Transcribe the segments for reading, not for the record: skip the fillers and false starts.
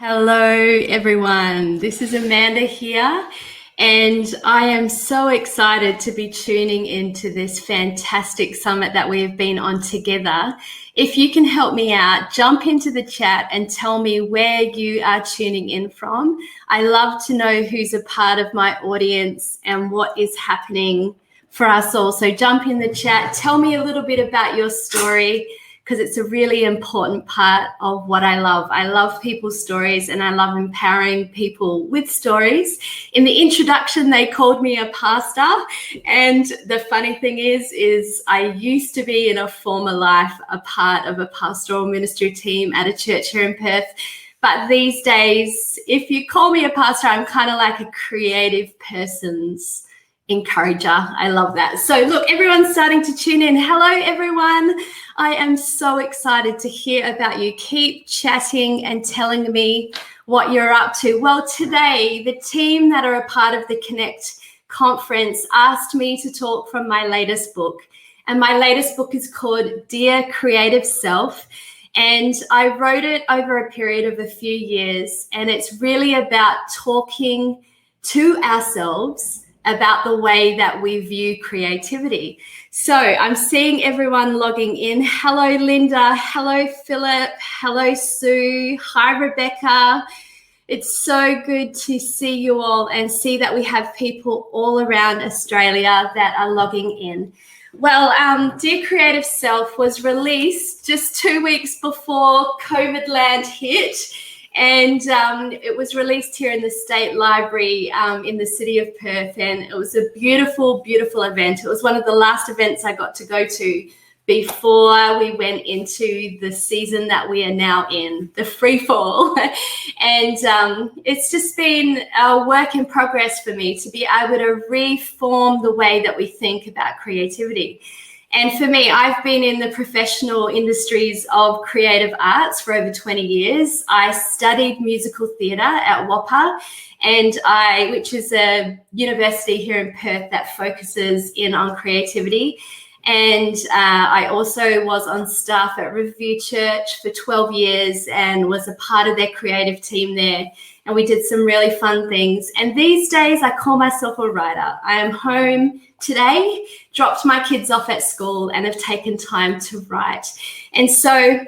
Hello, everyone. This is Amanda here, and I am so excited to be tuning into this fantastic summit that we have been on together. If you can help me out, jump into the chat and tell me where you are tuning in from. I love to know who's a part of my audience and what is happening for us all. So jump in the chat, tell me a little bit about your story, because it's a really important part of what I love. I love people's stories and I love empowering people with stories. In the introduction, they called me a pastor. And the funny thing is I used to be in a former life a part of a pastoral ministry team at a church here in Perth. But these days, if you call me a pastor, I'm kind of like a creative person's encourager. I love that. So look, everyone's starting to tune in. Hello, everyone. I am so excited to hear about you. Keep chatting and telling me what you're up to. Well, today, the team that are a part of the Connect conference asked me to talk from my latest book. And my latest book is called Dear Creative Self. And I wrote it over a period of a few years. And it's really about talking to ourselves about the way that we view creativity. So I'm seeing everyone logging in. Hello, Linda. Hello, Philip. Hello, Sue. Hi, Rebecca. It's so good to see you all and see that we have people all around Australia that are logging in. Well, Dear Creative Self was released just 2 weeks before COVID land hit. And it was released here in the State Library in the city of Perth, and it was a beautiful, beautiful event. It was one of the last events I got to go to before we went into the season that we are now in, the free fall. And it's just been a work in progress for me to be able to reform the way that we think about creativity. And for me, I've been in the professional industries of creative arts for over 20 years. I studied musical theatre at WAPA, which is a university here in Perth that focuses in on creativity. And I also was on staff at Review Church for 12 years and was a part of their creative team there. And we did some really fun things. And these days I call myself a writer. I am home today, dropped my kids off at school and have taken time to write. And so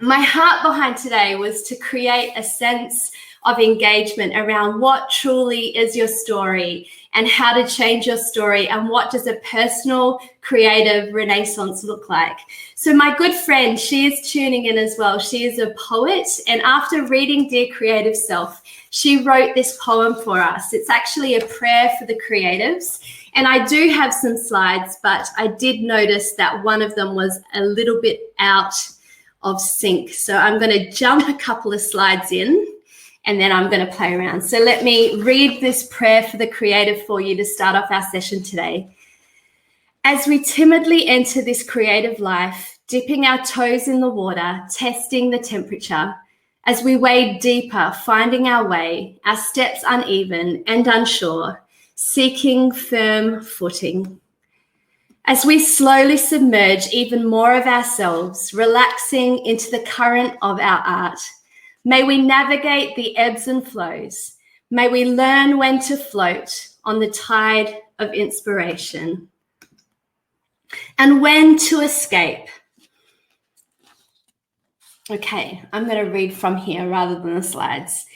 my heart behind today was to create a sense of engagement around what truly is your story and how to change your story and what does a personal creative renaissance look like. So my good friend, she is tuning in as well. She is a poet, and after reading Dear Creative Self, she wrote this poem for us. It's actually a prayer for the creatives, and I do have some slides, but I did notice that one of them was a little bit out of sync. So I'm going to jump a couple of slides in, and then I'm going to play around. So let me read this prayer for the creative for you to start off our session today. As we timidly enter this creative life, dipping our toes in the water, testing the temperature, as we wade deeper, finding our way, our steps uneven and unsure, seeking firm footing. As we slowly submerge even more of ourselves, relaxing into the current of our art, may we navigate the ebbs and flows. May we learn when to float on the tide of inspiration and when to escape. Okay, I'm going to read from here rather than the slides.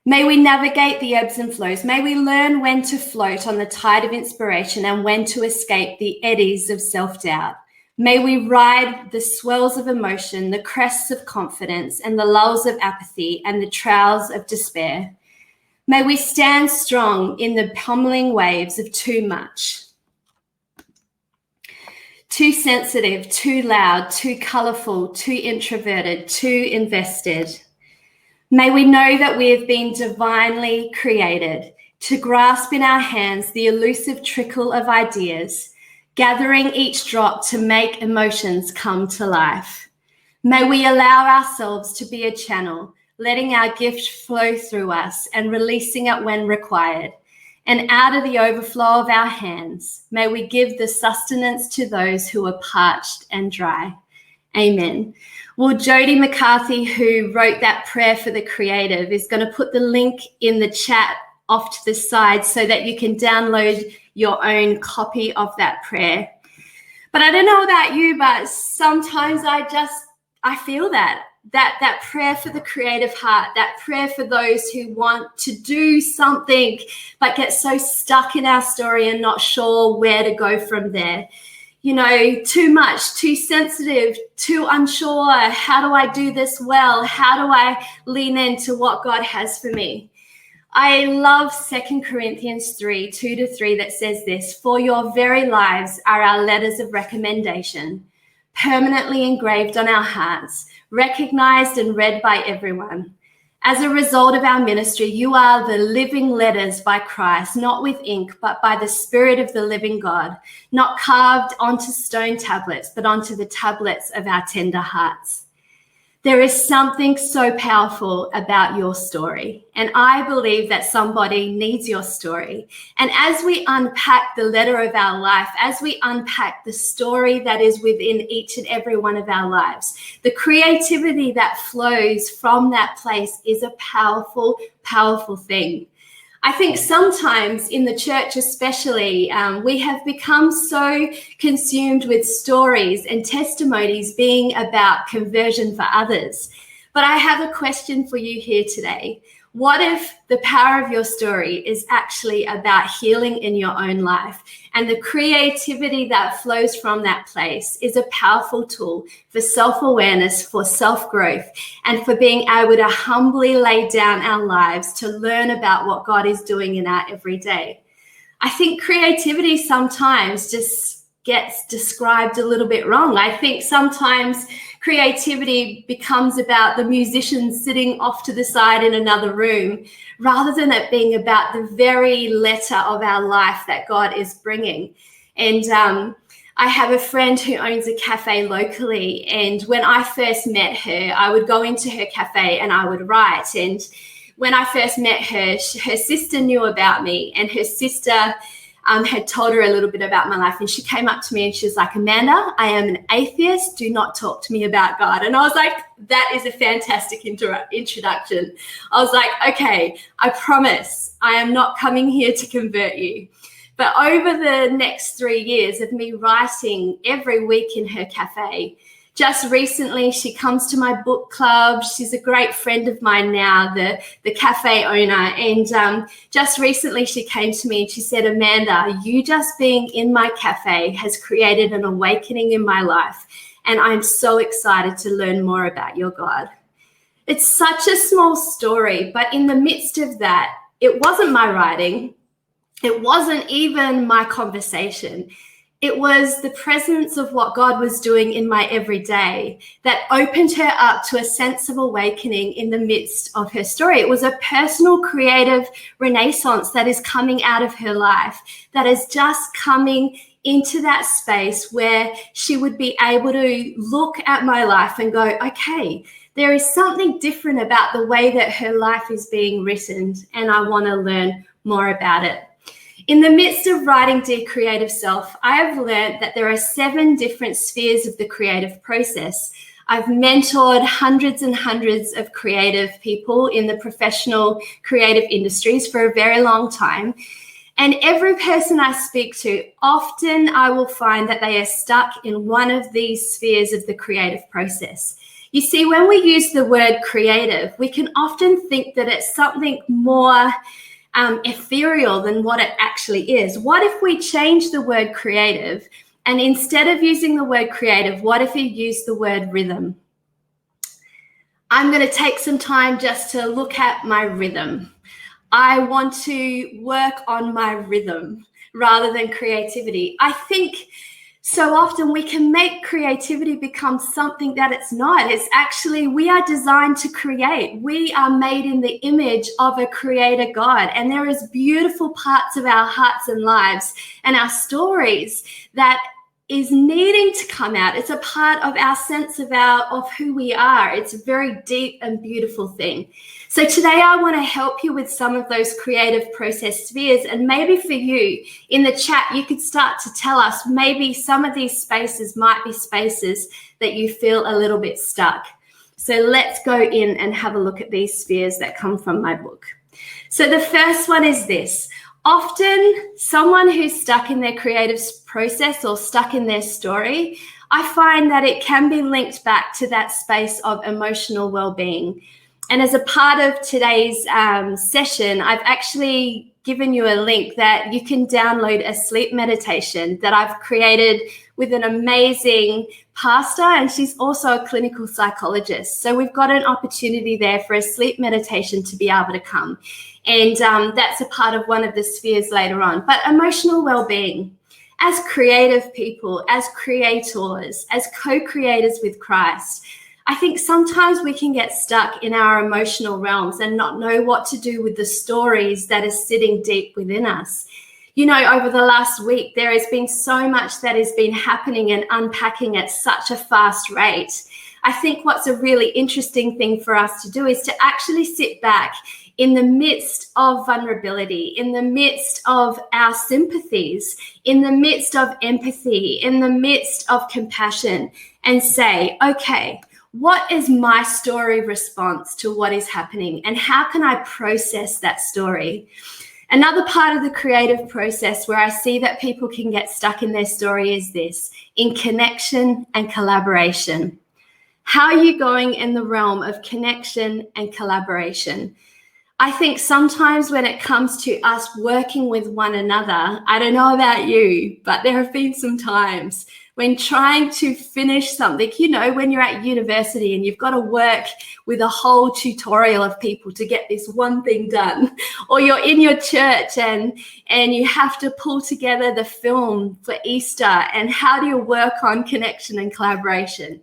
May we navigate the ebbs and flows. May we learn when to float on the tide of inspiration and when to escape the eddies of self-doubt. May we ride the swells of emotion, the crests of confidence, and the lulls of apathy and the troughs of despair. May we stand strong in the pummeling waves of too much. Too sensitive, too loud, too colourful, too introverted, too invested. May we know that we have been divinely created to grasp in our hands the elusive trickle of ideas, gathering each drop to make emotions come to life. May we allow ourselves to be a channel, letting our gift flow through us and releasing it when required. And out of the overflow of our hands, may we give the sustenance to those who are parched and dry. Amen. Well, Jody McCarthy, who wrote that prayer for the creative, is going to put the link in the chat off to the side so that you can download your own copy of that prayer. But I don't know about you, but sometimes I feel that prayer for the creative heart, that prayer for those who want to do something but get so stuck in our story and not sure where to go from there. You know, too much, too sensitive, too unsure. How do I do this well? How do I lean into what God has for me? I love 2 Corinthians 3, 2-3 that says this: "For your very lives are our letters of recommendation, permanently engraved on our hearts, recognized and read by everyone. As a result of our ministry, you are the living letters by Christ, not with ink, but by the Spirit of the living God, not carved onto stone tablets, but onto the tablets of our tender hearts." There is something so powerful about your story, and I believe that somebody needs your story. And as we unpack the letter of our life, as we unpack the story that is within each and every one of our lives, the creativity that flows from that place is a powerful, powerful thing. I think sometimes in the church especially, we have become so consumed with stories and testimonies being about conversion for others. But I have a question for you here today. What if the power of your story is actually about healing in your own life, and the creativity that flows from that place is a powerful tool for self-awareness, for self-growth, and for being able to humbly lay down our lives to learn about what God is doing in our everyday? I think creativity sometimes just gets described a little bit wrong. I think sometimes creativity becomes about the musician sitting off to the side in another room, rather than it being about the very letter of our life that God is bringing. And I have a friend who owns a cafe locally, and when I first met her, I would go into her cafe and I would write. And when I first met her, her sister knew about me, and her sister had told her a little bit about my life, and she came up to me and she was like, "Amanda, I am an atheist. Do not talk to me about God." And I was like, that is a fantastic introduction. I was like, okay, I promise I am not coming here to convert you. But over the next 3 years of me writing every week in her cafe, just recently, she comes to my book club. She's a great friend of mine now, the cafe owner. And just recently, she came to me and she said, "Amanda, you just being in my cafe has created an awakening in my life. And I'm so excited to learn more about your God." It's such a small story, but in the midst of that, it wasn't my writing. It wasn't even my conversation. It was the presence of what God was doing in my everyday that opened her up to a sense of awakening in the midst of her story. It was a personal creative renaissance that is coming out of her life, that is just coming into that space where she would be able to look at my life and go, okay, there is something different about the way that her life is being written, and I want to learn more about it. In the midst of writing Dear Creative Self, I have learned that there are 7 different spheres of the creative process. I've mentored hundreds and hundreds of creative people in the professional creative industries for a very long time. And every person I speak to, often I will find that they are stuck in one of these spheres of the creative process. You see, when we use the word creative, we can often think that it's something more ethereal than what it actually is. What if we change the word creative, and instead of using the word creative, what if we use the word rhythm? I'm going to take some time just to look at my rhythm. I want to work on my rhythm rather than creativity. I think so often we can make creativity become something that it's not. It's actually, we are designed to create. We are made in the image of a creator God. And there is beautiful parts of our hearts and lives and our stories that is needing to come out. It's a part of our sense of who we are. It's a very deep and beautiful thing. So today I want to help you with some of those creative process spheres, and maybe for you in the chat, you could start to tell us maybe some of these spaces might be spaces that you feel a little bit stuck. So let's go in and have a look at these spheres that come from my book. So the first one is this. Often someone who's stuck in their creative process or stuck in their story, I find that it can be linked back to that space of emotional well-being. And as a part of today's session, I've actually given you a link that you can download a sleep meditation that I've created with an amazing pastor, and she's also a clinical psychologist. So we've got an opportunity there for a sleep meditation to be able to come. And that's a part of one of the spheres later on. But emotional well-being, as creative people, as creators, as co-creators with Christ, I think sometimes we can get stuck in our emotional realms and not know what to do with the stories that are sitting deep within us. You know, over the last week, there has been so much that has been happening and unpacking at such a fast rate. I think what's a really interesting thing for us to do is to actually sit back in the midst of vulnerability, in the midst of our sympathies, in the midst of empathy, in the midst of compassion, and say, okay, what is my story response to what is happening, and how can I process that story? Another part of the creative process where I see that people can get stuck in their story is this, in connection and collaboration. How are you going in the realm of connection and collaboration? I think sometimes when it comes to us working with one another, I don't know about you, but there have been some times when trying to finish something, you know, when you're at university and you've got to work with a whole tutorial of people to get this one thing done, or you're in your church and you have to pull together the film for Easter, and how do you work on connection and collaboration?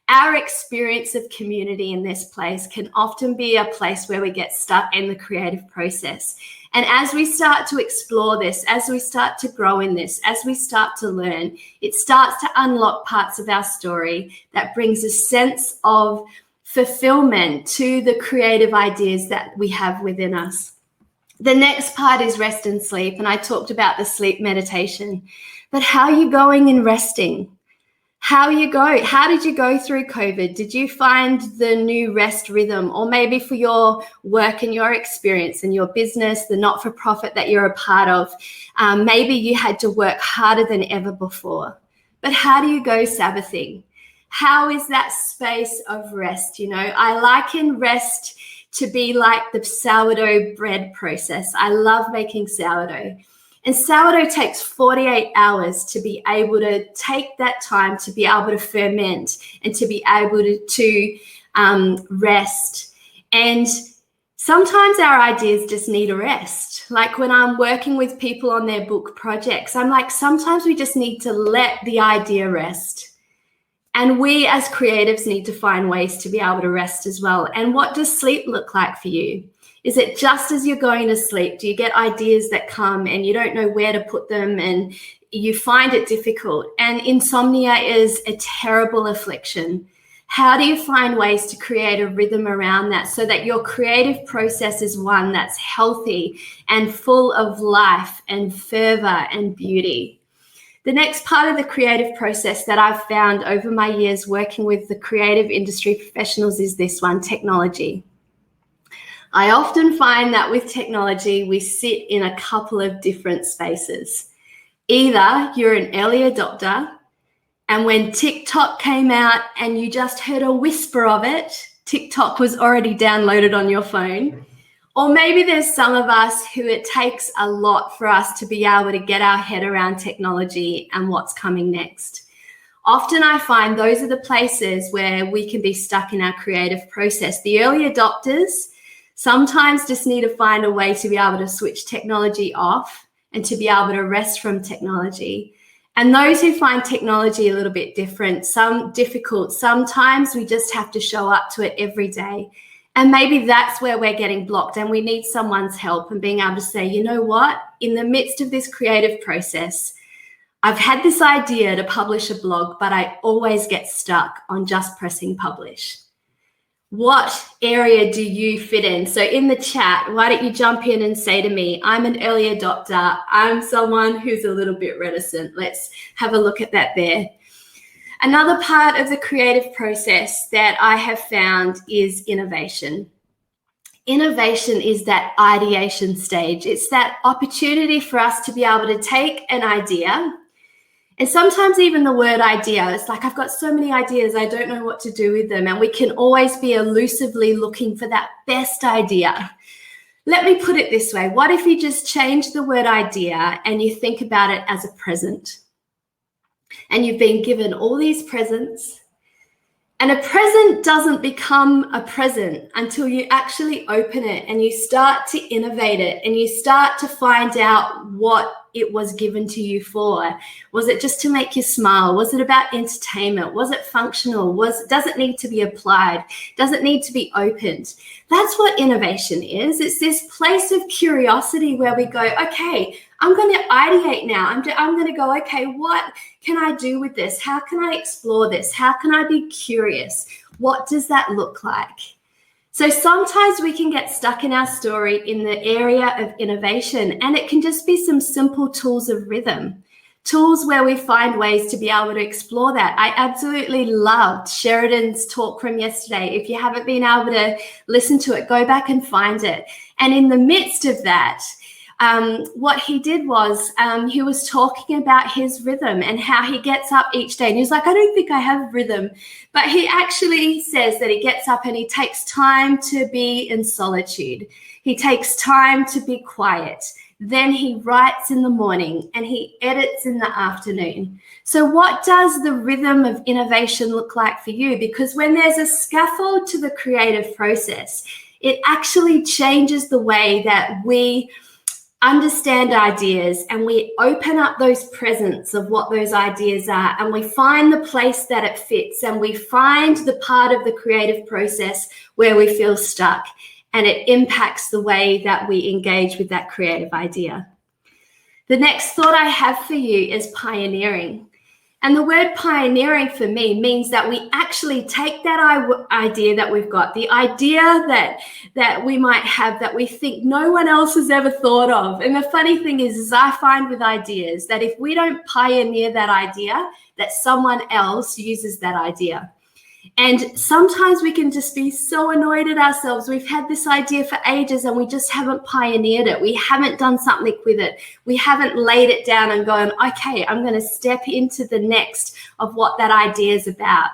Our experience of community in this place can often be a place where we get stuck in the creative process. And as we start to explore this, as we start to grow in this, as we start to learn, it starts to unlock parts of our story that brings a sense of fulfillment to the creative ideas that we have within us. The next part is rest and sleep. And I talked about the sleep meditation. But how are you going in resting? How did you go through COVID? Did you find the new rest rhythm? Or maybe for your work and your experience and your business, the not-for-profit that you're a part of, maybe you had to work harder than ever before. But how do you go Sabbathing? How is that space of rest? You know, I liken rest to be like the sourdough bread process. I love making sourdough. And sourdough takes 48 hours to be able to take that time to be able to ferment and to be able to rest. And sometimes our ideas just need a rest. Like when I'm working with people on their book projects, I'm like, sometimes we just need to let the idea rest. And we as creatives need to find ways to be able to rest as well. And what does sleep look like for you? Is it just as you're going to sleep? Do you get ideas that come and you don't know where to put them and you find it difficult? And insomnia is a terrible affliction. How do you find ways to create a rhythm around that so that your creative process is one that's healthy and full of life and fervor and beauty? The next part of the creative process that I've found over my years working with the creative industry professionals is this one, technology. I often find that with technology, we sit in a couple of different spaces. Either you're an early adopter, and when TikTok came out and you just heard a whisper of it, TikTok was already downloaded on your phone. Or maybe there's some of us who it takes a lot for us to be able to get our head around technology and what's coming next. Often I find those are the places where we can be stuck in our creative process. The early adopters sometimes just need to find a way to be able to switch technology off and to be able to rest from technology. And those who find technology a little bit difficult, sometimes we just have to show up to it every day. And maybe that's where we're getting blocked and we need someone's help and being able to say, you know what, in the midst of this creative process, I've had this idea to publish a blog, but I always get stuck on just pressing publish. What area do you fit in? So in the chat, why don't you jump in and say to me, I'm an early adopter. I'm someone who's a little bit reticent. Let's have a look at that there. Another part of the creative process that I have found is innovation. Innovation is that ideation stage. It's that opportunity for us to be able to take an idea. And sometimes even the word idea, it's like, I've got so many ideas, I don't know what to do with them. And we can always be elusively looking for that best idea. Let me put it this way. What if you just change the word idea and you think about it as a present? And you've been given all these presents. And a present doesn't become a present until you actually open it and you start to innovate it and you start to find out what it was given to you for. Was it just to make you smile? Was it about entertainment? Was it functional? Does it need to be applied? Does it need to be opened? That's what innovation is. It's this place of curiosity where we go, okay, I'm going to ideate now. I'm going to go, okay, what can I do with this? How can I explore this? How can I be curious? What does that look like? So sometimes we can get stuck in our story in the area of innovation, and it can just be some simple tools of rhythm, tools where we find ways to be able to explore that. I absolutely loved Sheridan's talk from yesterday. If you haven't been able to listen to it, go back and find it. And in the midst of that, what he did was he was talking about his rhythm and how he gets up each day. And he was like, I don't think I have rhythm. But he actually says that he gets up and he takes time to be in solitude. He takes time to be quiet. Then he writes in the morning and he edits in the afternoon. So what does the rhythm of innovation look like for you? Because when there's a scaffold to the creative process, it actually changes the way that we understand ideas, and we open up those presents of what those ideas are, and we find the place that it fits, and we find the part of the creative process where we feel stuck, and it impacts the way that we engage with that creative idea. The next thought I have for you is pioneering. And the word pioneering for me means that we actually take that idea that we've got, the idea that we might have that we think no one else has ever thought of. And the funny thing is I find with ideas that if we don't pioneer that idea, that someone else uses that idea. And sometimes we can just be so annoyed at ourselves. We've had this idea for ages and we just haven't pioneered it. We haven't done something with it. We haven't laid it down and gone, okay, I'm going to step into the next of what that idea is about.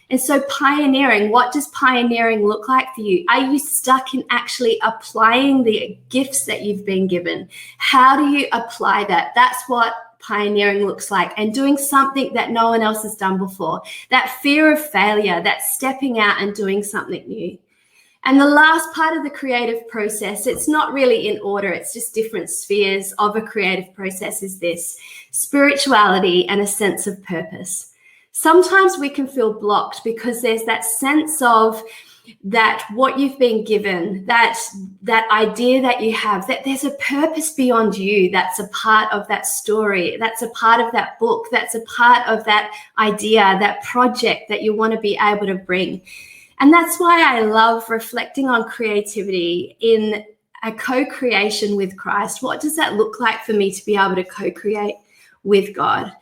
And so pioneering, what does pioneering look like for you? Are you stuck in actually applying the gifts that you've been given? How do you apply that? That's what pioneering looks like, and doing something that no one else has done before. That fear of failure, that stepping out and doing something new. And the last part of the creative process, it's not really in order, it's just different spheres of a creative process, is this: spirituality and a sense of purpose. Sometimes we can feel blocked because there's that sense of that what you've been given, that idea that you have, that there's a purpose beyond you, that's a part of that story, that's a part of that book, that's a part of that idea, that project that you want to be able to bring. And that's why I love reflecting on creativity in a co-creation with Christ. What does that look like for me to be able to co-create with God?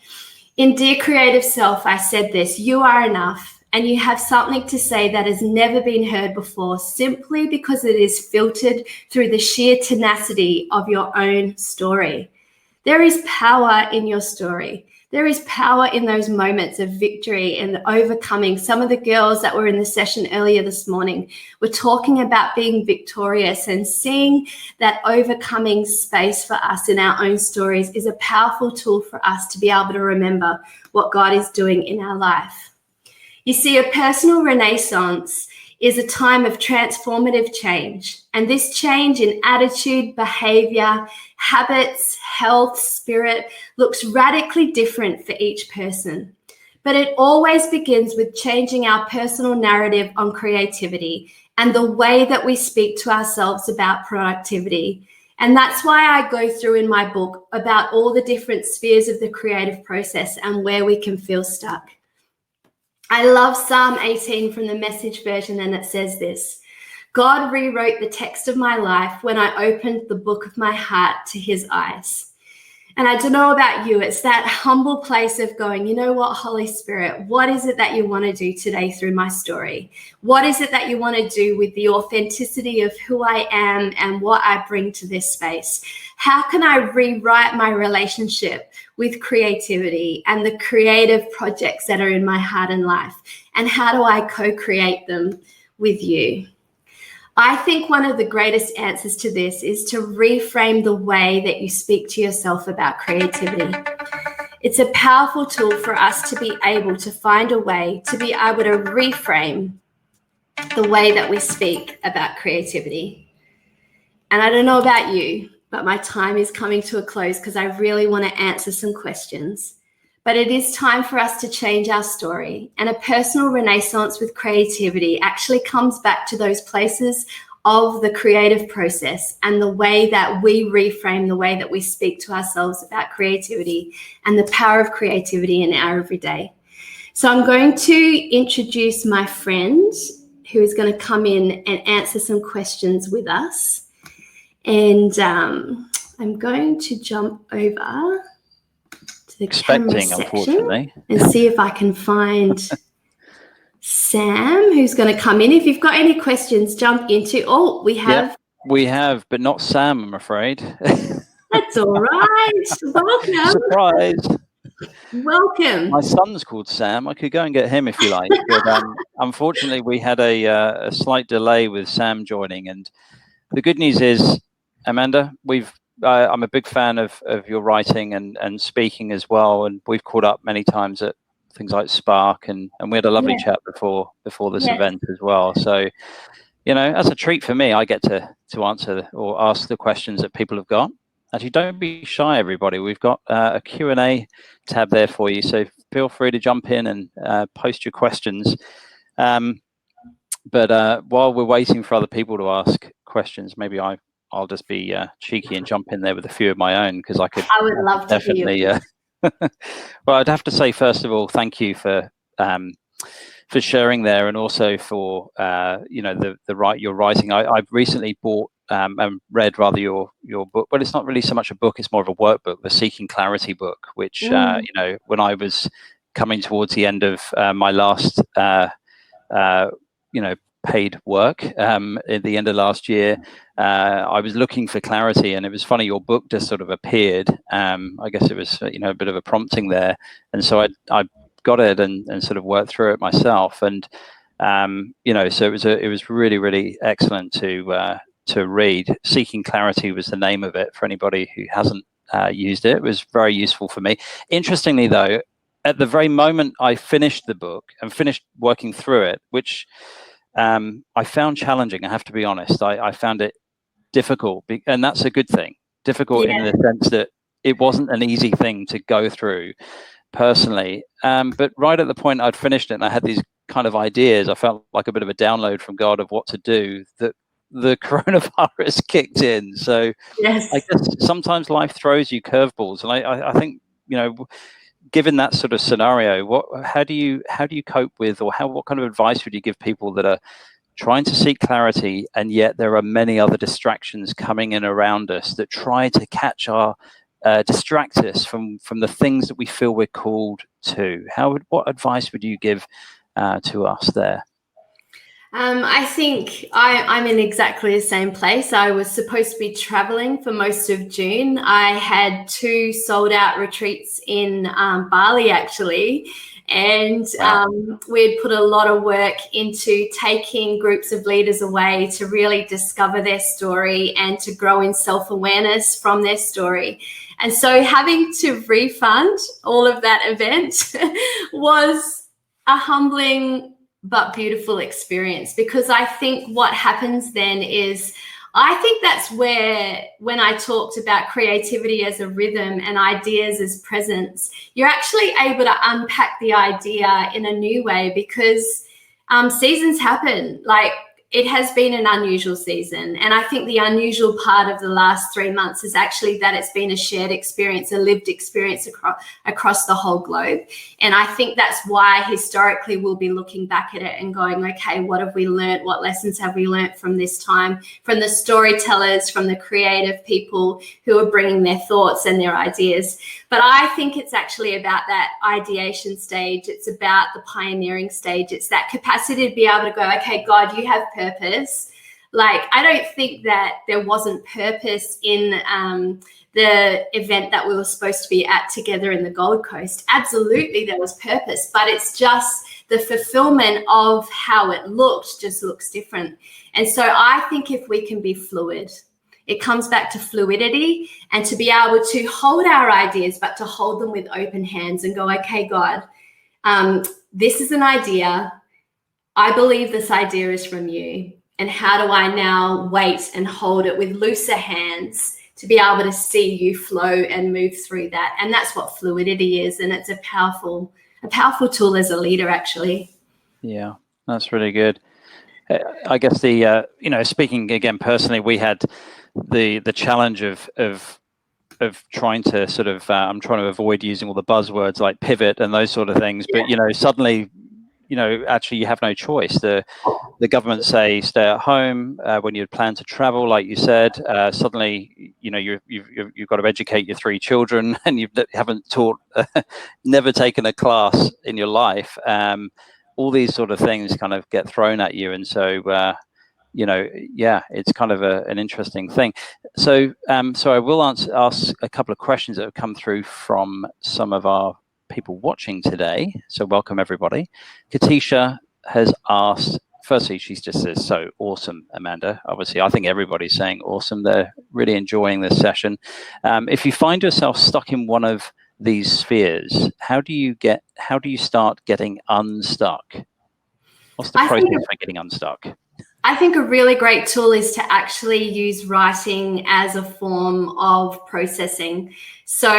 In Dear Creative Self, I said this: you are enough. And you have something to say that has never been heard before, simply because it is filtered through the sheer tenacity of your own story. There is power in your story. There is power in those moments of victory and overcoming. Some of the girls that were in the session earlier this morning were talking about being victorious, and seeing that overcoming space for us in our own stories is a powerful tool for us to be able to remember what God is doing in our life. You see, a personal renaissance is a time of transformative change. And this change in attitude, behavior, habits, health, spirit looks radically different for each person. But it always begins with changing our personal narrative on creativity and the way that we speak to ourselves about productivity. And that's why I go through in my book about all the different spheres of the creative process and where we can feel stuck. I love Psalm 18 from the Message version, and it says this: God rewrote the text of my life when I opened the book of my heart to his eyes. And I don't know about you, it's that humble place of going, you know what, Holy Spirit, what is it that you want to do today through my story? What is it that you want to do with the authenticity of who I am and what I bring to this space? How can I rewrite my relationship with creativity and the creative projects that are in my heart and life? And how do I co-create them with you? I think one of the greatest answers to this is to reframe the way that you speak to yourself about creativity. It's a powerful tool for us to be able to find a way to be able to reframe the way that we speak about creativity. And I don't know about you, but my time is coming to a close because I really want to answer some questions. But it is time for us to change our story. And a personal renaissance with creativity actually comes back to those places of the creative process and the way that we reframe the way that we speak to ourselves about creativity and the power of creativity in our everyday. So I'm going to introduce my friend who is going to come in and answer some questions with us. And I'm going to jump over the camera section and see if I can find Sam, who's going to come in. If you've got any questions, jump into. Oh, we have. Yep, we have, but not Sam, I'm afraid. That's all right. Welcome. Surprise. Welcome. My son's called Sam. I could go and get him if you like. But unfortunately, we had a slight delay with Sam joining. And the good news is, Amanda, I'm a big fan of your writing and speaking as well, and we've caught up many times at things like Spark, and we had a lovely chat before this event as well. So, you know, that's a treat for me. I get to answer or ask the questions that people have got. Actually, don't be shy, everybody. We've got a Q&A tab there for you, so feel free to jump in and post your questions. But while we're waiting for other people to ask questions, maybe I'll just be cheeky and jump in there with a few of my own, because I would love to definitely. Well, I'd have to say, first of all, thank you for sharing there, and also for your writing. I've recently bought and read rather your book, but it's not really so much a book; it's more of a workbook, the Seeking Clarity book, which when I was coming towards the end of my last paid work at the end of last year, I was looking for clarity, and it was funny, your book just sort of appeared. I guess it was a bit of a prompting there, and so I got it and sort of worked through it myself, and so it was really, really excellent to read. Seeking Clarity was the name of it for anybody who hasn't used it. It was very useful for me. Interestingly, though, at the very moment I finished the book and finished working through it, which I found challenging, I have to be honest. I found it difficult, and that's a good thing. Difficult in the sense that it wasn't an easy thing to go through personally. But right at the point I'd finished it and I had these kind of ideas, I felt like a bit of a download from God of what to do, that the coronavirus kicked in. So I guess sometimes life throws you curveballs, and I think, given that sort of scenario, how do you cope with, or what kind of advice would you give people that are trying to seek clarity, and yet there are many other distractions coming in around us that try to catch distract us from the things that we feel we're called to? What advice would you give to us there? I think I'm in exactly the same place. I was supposed to be traveling for most of June. I had 2 sold out retreats in Bali, actually. And we had put a lot of work into taking groups of leaders away to really discover their story and to grow in self-awareness from their story. And so having to refund all of that event was a humbling but beautiful experience, because I think what happens then is, I think that's where, when I talked about creativity as a rhythm and ideas as presence, you're actually able to unpack the idea in a new way, because seasons happen. Like it has been an unusual season. And I think the unusual part of the last 3 months is actually that it's been a shared experience, a lived experience across the whole globe. And I think that's why historically we'll be looking back at it and going, okay, what have we learned? What lessons have we learned from this time? From the storytellers, from the creative people who are bringing their thoughts and their ideas. But I think it's actually about that ideation stage. It's about the pioneering stage. It's that capacity to be able to go, okay, God, you have purpose. Like, I don't think that there wasn't purpose in the event that we were supposed to be at together in the Gold Coast. Absolutely, there was purpose, but it's just the fulfillment of how it looked just looks different. And so I think if we can be fluid, it comes back to fluidity and to be able to hold our ideas, but to hold them with open hands and go, okay, God, this is an idea. I believe this idea is from you. And how do I now wait and hold it with looser hands to be able to see you flow and move through that? And that's what fluidity is. And it's a powerful tool as a leader, actually. Yeah, that's really good. I guess speaking again personally, we had the challenge of trying to sort of I'm trying to avoid using all the buzzwords like pivot and those sort of things, but suddenly actually you have no choice. The government say stay at home when you plan to travel, like you said. Suddenly you've got to educate your 3 children and you haven't taught never taken a class in your life. All these sort of things kind of get thrown at you, and so it's kind of an interesting thing. So I will ask a couple of questions that have come through from some of our people watching today. So welcome everybody. Katisha has asked, firstly, she just says, so awesome, Amanda. Obviously, I think everybody's saying awesome. They're really enjoying this session. If you find yourself stuck in one of these spheres, how do you start getting unstuck? What's the process for getting unstuck? I think a really great tool is to actually use writing as a form of processing. So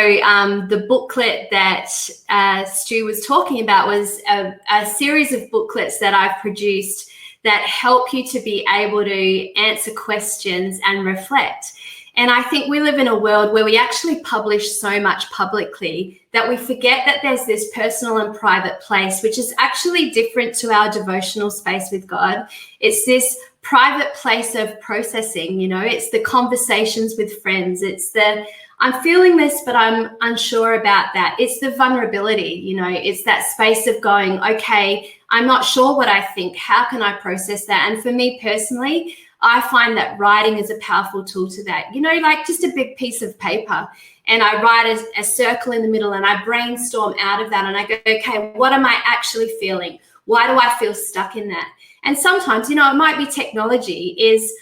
the booklet that Stu was talking about was a series of booklets that I've produced that help you to be able to answer questions and reflect. And I think we live in a world where we actually publish so much publicly that we forget that there's this personal and private place, which is actually different to our devotional space with God. It's this private place of processing, it's the conversations with friends. It's the, I'm feeling this, but I'm unsure about that. It's the vulnerability, it's that space of going, okay, I'm not sure what I think. How can I process that? And for me personally, I find that writing is a powerful tool to that, like just a big piece of paper, and I write a circle in the middle and I brainstorm out of that and I go, okay, what am I actually feeling? Why do I feel stuck in that? And sometimes, it might be technology is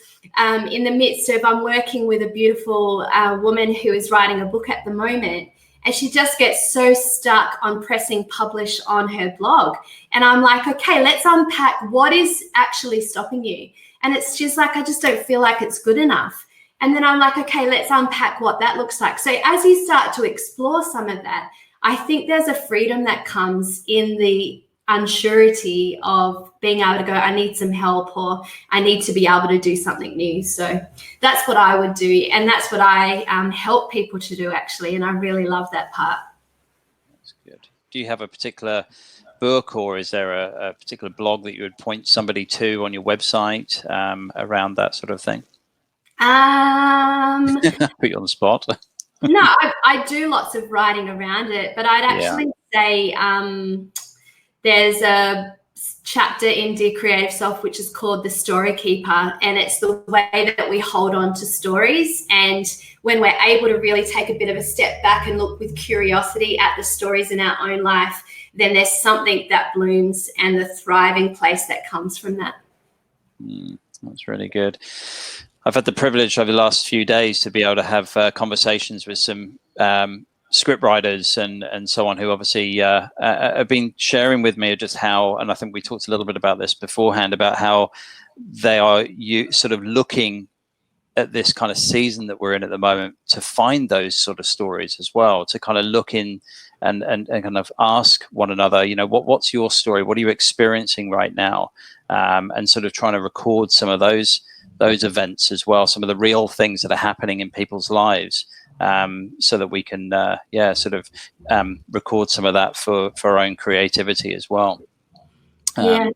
in the midst of, I'm working with a beautiful woman who is writing a book at the moment, and she just gets so stuck on pressing publish on her blog. And I'm like, okay, let's unpack what is actually stopping you. And it's just like, I just don't feel like it's good enough. And then I'm like, okay, let's unpack what that looks like. So as you start to explore some of that, I think there's a freedom that comes in the unsurety of being able to go, I need some help, or I need to be able to do something new. So that's what I would do. And that's what I help people to do, actually. And I really love that part. That's good. Do you have a particular book, or is there a particular blog that you would point somebody to on your website around that sort of thing? Put you on the spot. No, I do lots of writing around it, but I'd actually say there's a chapter in Dear Creative Self which is called The Story Keeper, and it's the way that we hold on to stories. And when we're able to really take a bit of a step back and look with curiosity at the stories in our own life, then there's something that blooms and the thriving place that comes from that. That's really good. I've had the privilege over the last few days to be able to have conversations with some script writers and so on, who obviously have been sharing with me just how, and I think we talked a little bit about this beforehand, about how they are sort of looking at this kind of season that we're in at the moment to find those sort of stories as well, to kind of look in and kind of ask one another, you know, what's your story? What are you experiencing right now? And sort of trying to record some of those events as well, some of the real things that are happening in people's lives, so that we can, record some of that for our own creativity as well. Yeah.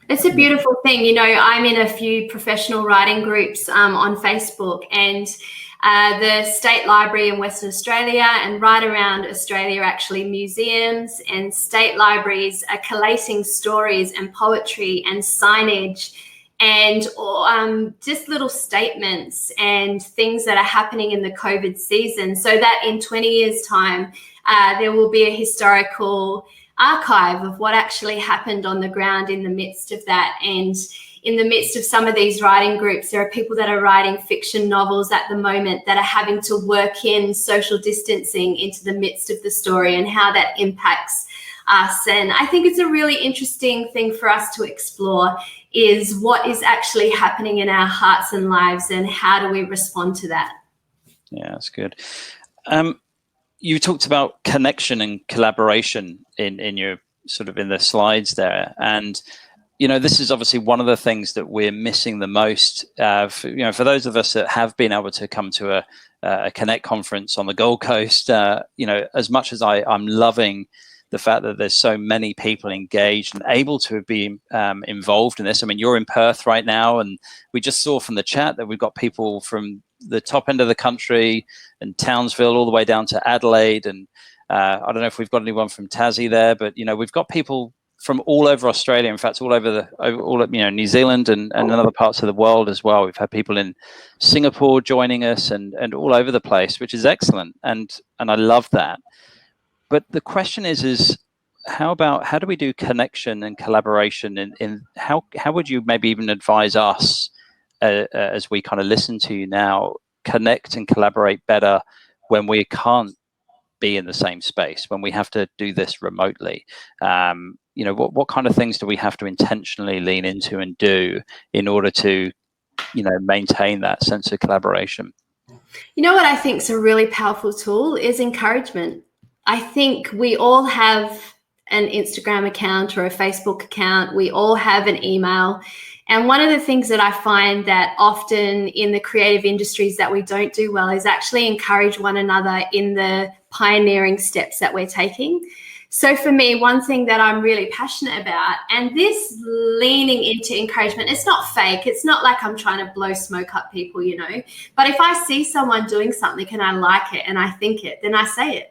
It's a beautiful thing. You know, I'm in a few professional writing groups on Facebook, and the State Library in Western Australia and right around Australia, actually, museums and state libraries are collating stories and poetry and signage and just little statements and things that are happening in the COVID season, so that in 20 years' time, there will be a historical archive of what actually happened on the ground in the midst of that. And in the midst of some of these writing groups, there are people that are writing fiction novels at the moment that are having to work in social distancing into the midst of the story and how that impacts us. And I think it's a really interesting thing for us to explore, is what is actually happening in our hearts and lives and how do we respond to that? Yeah, that's good. You talked about connection and collaboration in your sort of in the slides there, and you know, this is obviously one of the things that we're missing the most. For those of us that have been able to come to a Connect conference on the Gold Coast, as much as I'm loving the fact that there's so many people engaged and able to be involved in this. I mean, you're in Perth right now, and we just saw from the chat that we've got people from the top end of the country and Townsville all the way down to Adelaide. And I don't know if we've got anyone from Tassie there, but, you know, we've got people from all over Australia, in fact, all over New Zealand and other parts of the world as well. We've had people in Singapore joining us and all over the place, which is excellent. And I love that. But the question is how do we do connection and collaboration in how would you maybe even advise us as we kind of listen to you now, connect and collaborate better when we can't be in the same space, when we have to do this remotely? What kind of things do we have to intentionally lean into and do in order to, maintain that sense of collaboration? You know what I think is a really powerful tool is encouragement. I think we all have an Instagram account or a Facebook account. We all have an email. And one of the things that I find that often in the creative industries that we don't do well is actually encourage one another in the pioneering steps that we're taking. So for me, one thing that I'm really passionate about, and this leaning into encouragement, it's not fake. It's not like I'm trying to blow smoke up people, But if I see someone doing something and I like it and I think it, then I say it.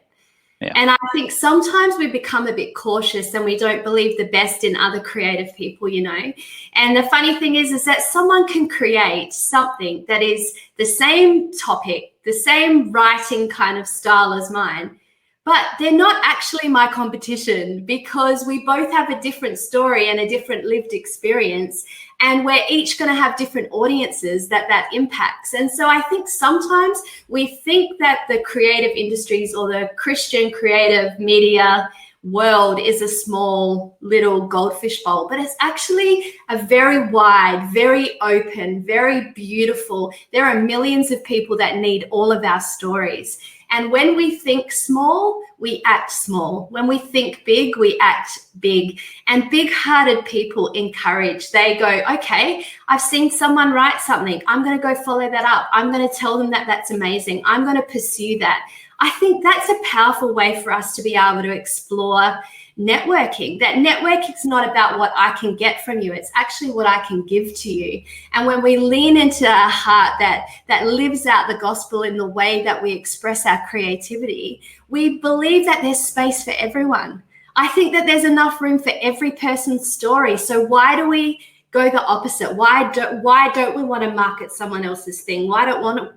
Yeah. And I think sometimes we become a bit cautious and we don't believe the best in other creative people, And the funny thing is that someone can create something that is the same topic, the same writing kind of style as mine, but they're not actually my competition because we both have a different story and a different lived experience. And we're each going to have different audiences that impacts. And so I think sometimes we think that the creative industries or the Christian creative media world is a small little goldfish bowl, but it's actually a very wide, very open, very beautiful. There are millions of people that need all of our stories. And when we think small, we act small. When we think big, we act big. And big-hearted people encourage. They go, okay, I've seen someone write something. I'm going to go follow that up. I'm going to tell them that that's amazing. I'm going to pursue that. I think that's a powerful way for us to be able to explore networking. That networking is not about what I can get from you. It's actually what I can give to you. And when we lean into a heart that lives out the gospel in the way that we express our creativity, we believe that there's space for everyone. I think that there's enough room for every person's story. So why do we go the opposite? Why don't we want to market someone else's thing?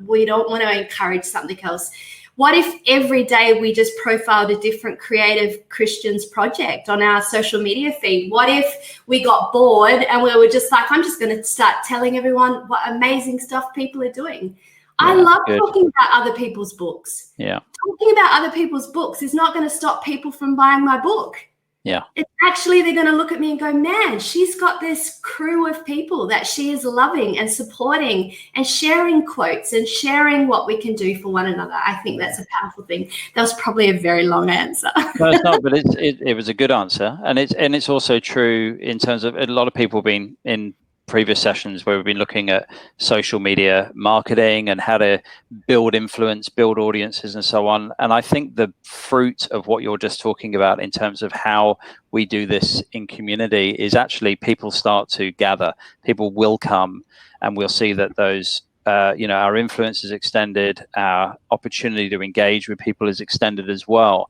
We don't want to encourage something else? What if every day we just profiled a different creative Christians project on our social media feed? What if we got bored and we were just like, I'm just going to start telling everyone what amazing stuff people are doing? Yeah, I love talking about other people's books. Yeah. Talking about other people's books is not going to stop people from buying my book. Yeah. It's actually, they're going to look at me and go, man, she's got this crew of people that she is loving and supporting and sharing quotes and sharing what we can do for one another. I think that's a powerful thing. That was probably a very long answer. No, it's not, but it was a good answer. And it's also true in terms of a lot of people being in previous sessions where we've been looking at social media marketing and how to build influence, build audiences and so on. And I think the fruit of what you're just talking about in terms of how we do this in community is actually people start to gather, people will come, and we'll see that those our influence is extended, our opportunity to engage with people is extended as well,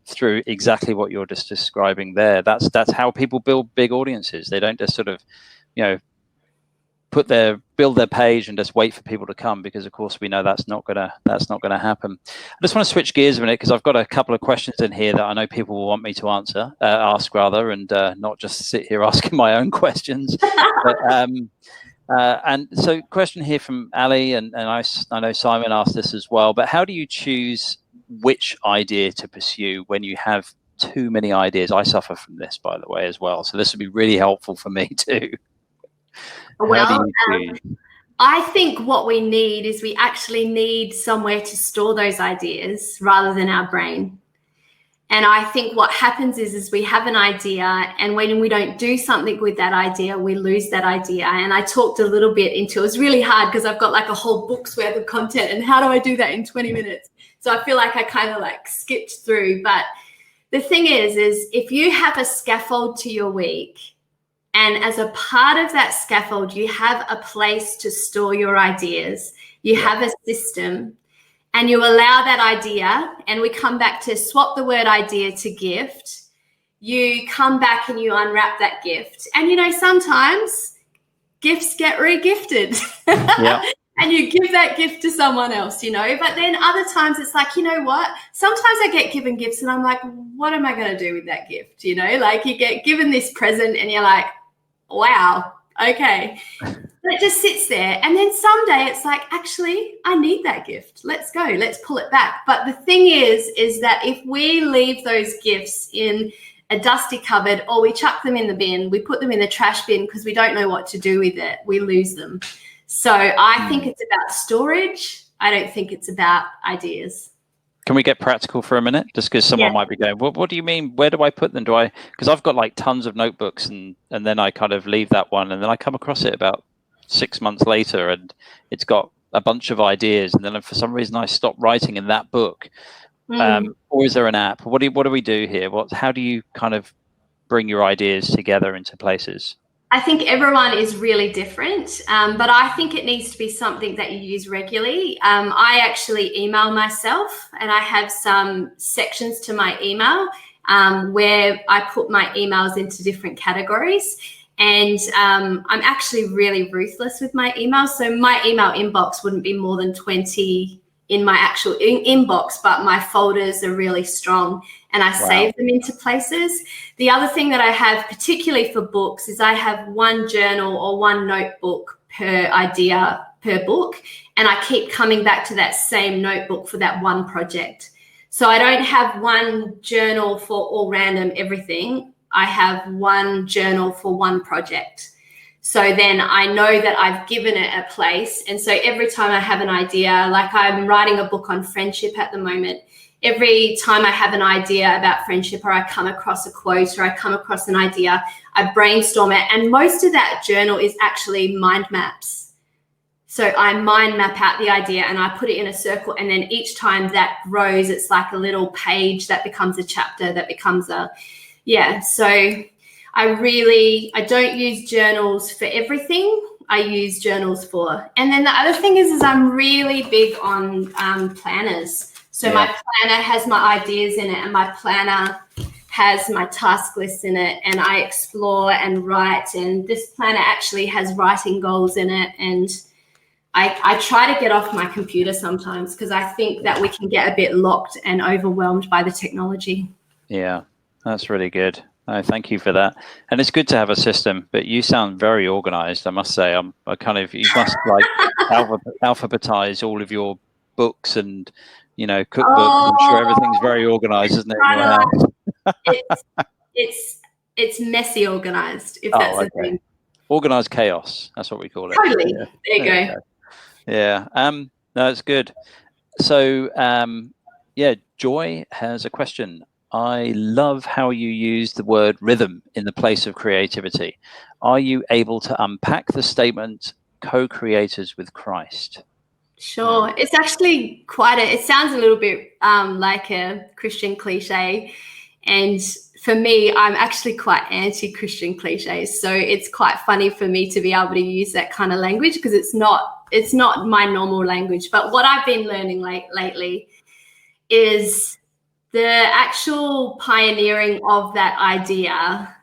through exactly what you're just describing there. That's how people build big audiences. They don't just sort of build their page and just wait for people to come, because of course we know that's not gonna happen. I just want to switch gears a minute because I've got a couple of questions in here that I know people will want me to ask rather, and not just sit here asking my own questions. And so question here from Ali, and I know Simon asked this as well, but how do you choose which idea to pursue when you have too many ideas? I suffer from this, by the way, as well. So this would be really helpful for me too. Well, I think what we need is we actually need somewhere to store those ideas rather than our brain. And I think what happens is we have an idea, and when we don't do something with that idea, we lose that idea. And I talked a little bit into, it was really hard because I've got like a whole book's worth of content, and how do I do that in 20 minutes? So I feel like I kind of like skipped through. But the thing is if you have a scaffold to your week, and as a part of that scaffold, you have a place to store your ideas, you have a system, and you allow that idea, and we come back to swap the word idea to gift. You come back and you unwrap that gift. And, sometimes gifts get re-gifted. Yeah. And you give that gift to someone else, But then other times it's like, you know what? Sometimes I get given gifts and I'm like, what am I going to do with that gift? Like you get given this present and you're like, wow, okay. But it just sits there. And then someday it's like, actually, I need that gift. Let's go. Let's pull it back. But the thing is that if we leave those gifts in a dusty cupboard, or we chuck them in the bin, we put them in the trash bin because we don't know what to do with it, we lose them. So I think it's about storage. I don't think it's about ideas. Can we get practical for a minute? Just because someone might be going, what do you mean? Where do I put them? Because I've got like tons of notebooks and then I kind of leave that one and then I come across it about 6 months later and it's got a bunch of ideas. And then for some reason I stop writing in that book. Or is there an app? What do we do here? How do you kind of bring your ideas together into places? I think everyone is really different, but I think it needs to be something that you use regularly. I actually email myself, and I have some sections to my email where I put my emails into different categories. And I'm actually really ruthless with my emails. So my email inbox wouldn't be more than 20 in my actual inbox, but my folders are really strong and I save them into places. The other thing that I have, particularly for books, is I have one journal or one notebook per idea per book, and I keep coming back to that same notebook for that one project. So I don't have one journal for all random everything. I have one journal for one project. So then I know that I've given it a place. And so every time I have an idea, like I'm writing a book on friendship at the moment, every time I have an idea about friendship or I come across a quote or I come across an idea, I brainstorm it. And most of that journal is actually mind maps. So I mind map out the idea and I put it in a circle. And then each time that grows, it's like a little page that becomes a chapter, that becomes so I don't use journals for everything. I use journals for. And then the other thing is I'm really big on planners. So my planner has my ideas in it and my planner has my task list in it, and I explore and write. And this planner actually has writing goals in it. And I try to get off my computer sometimes because I think that we can get a bit locked and overwhelmed by the technology. Yeah, that's really good. Thank you for that. And it's good to have a system, but you sound very organized, I must say. You must like alphabetize all of your books and, cookbooks. I'm sure everything's very organized, isn't it, in your house? It's messy organized, if that's a thing. Organized chaos. That's what we call it. Totally. Yeah. There you go. Yeah. No, it's good. So, Joy has a question. I love how you use the word rhythm in the place of creativity. Are you able to unpack the statement co-creators with Christ? Sure. It's actually it sounds a little bit like a Christian cliche. And for me, I'm actually quite anti-Christian cliches. So it's quite funny for me to be able to use that kind of language because it's not my normal language. But what I've been learning lately is the actual pioneering of that idea